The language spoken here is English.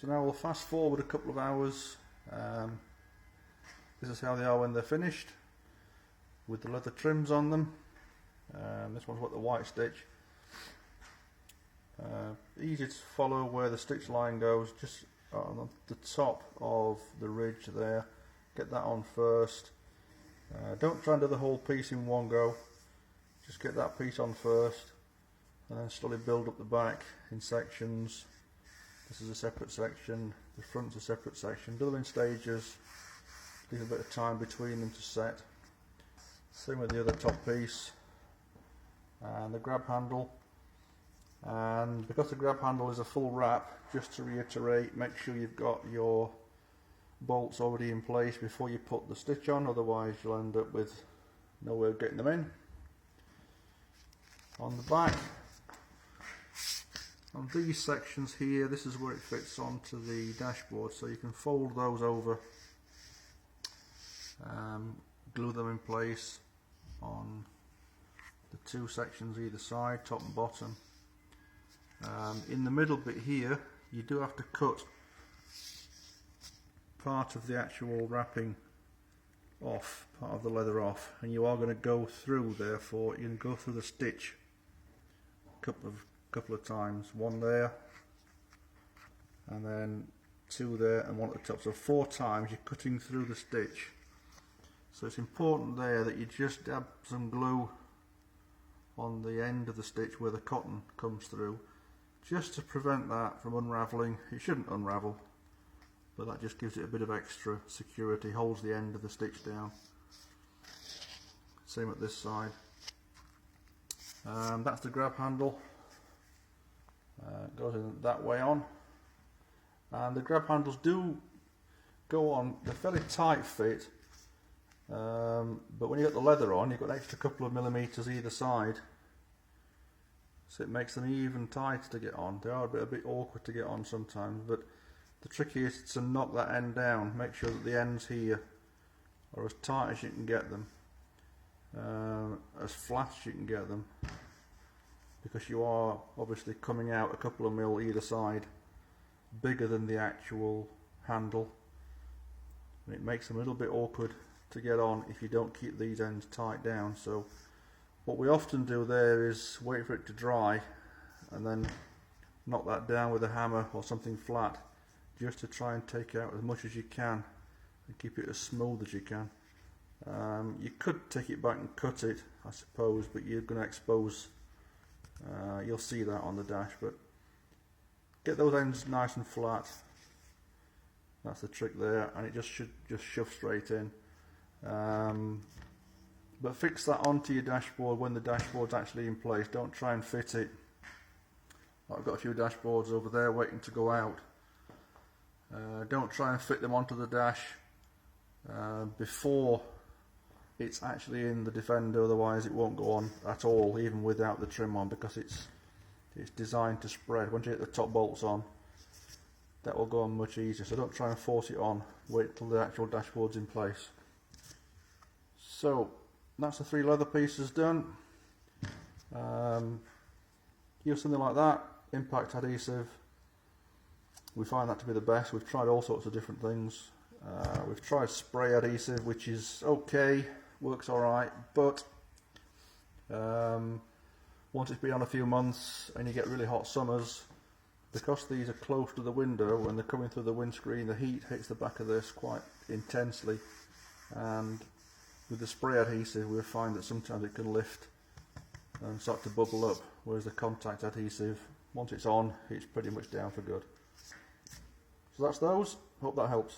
So now we'll fast forward a couple of hours. This is how they are when they're finished, with the leather trims on them. This one's got the white stitch. Easy to follow where the stitch line goes, just on the top of the ridge there. Get that on first. Don't try and do the whole piece in one go, just get that piece on first and then slowly build up the back in sections. This is a separate section, the front's a separate section. Do them in stages, leave a bit of time between them to set. Same with the other top piece and the grab handle. And because the grab handle is a full wrap, just to reiterate, make sure you've got your bolts already in place before you put the stitch on, otherwise you'll end up with no way of getting them in. On the back, on these sections here, this is where it fits onto the dashboard, so you can fold those over, glue them in place on the two sections either side, top and bottom. In the middle bit here, you do have to cut part of the actual wrapping off, part of the leather off, and you are going to go through, therefore you can go through the stitch a couple of times, one there and then two there and one at the top, so 4 times you're cutting through the stitch. So it's important there that you just dab some glue on the end of the stitch where the cotton comes through, just to prevent that from unravelling. It shouldn't unravel, but that just gives it a bit of extra security, holds the end of the stitch down. Same at this side. That's the grab handle. Goes in that way on, and the grab handles do go on. They're fairly tight fit, but when you got the leather on, you've got an extra couple of millimeters either side, so it makes them even tighter to get on. They are a bit awkward to get on sometimes, but the trick is to knock that end down. Make sure that the ends here are as tight as you can get them, as flat as you can get them, because you are obviously coming out a couple of mil either side bigger than the actual handle, and it makes them a little bit awkward to get on if you don't keep these ends tight down. So what we often do there is wait for it to dry and then knock that down with a hammer or something flat, just to try and take out as much as you can and keep it as smooth as you can. You could take it back and cut it, I suppose, but you're going to expose, you'll see that on the dash, but get those ends nice and flat. That's the trick there, and it just should just shove straight in. But fix that onto your dashboard when the dashboard's actually in place. Don't try and fit it. I've got a few dashboards over there waiting to go out. Don't try and fit them onto the dash before it's actually in the Defender, otherwise it won't go on at all, even without the trim on, because it's designed to spread. Once you get the top bolts on, that will go on much easier, so don't try and force it on. Wait till the actual dashboard's in place. So that's the 3 leather pieces done. Use something like that, impact adhesive. We find that to be the best. We've tried all sorts of different things. We've tried spray adhesive, which is okay, works alright, but once it's been on a few months and you get really hot summers, because these are close to the window, when they're coming through the windscreen, the heat hits the back of this quite intensely, and with the spray adhesive we find that sometimes it can lift and start to bubble up, whereas the contact adhesive, once it's on, it's pretty much down for good. So that's those. Hope that helps.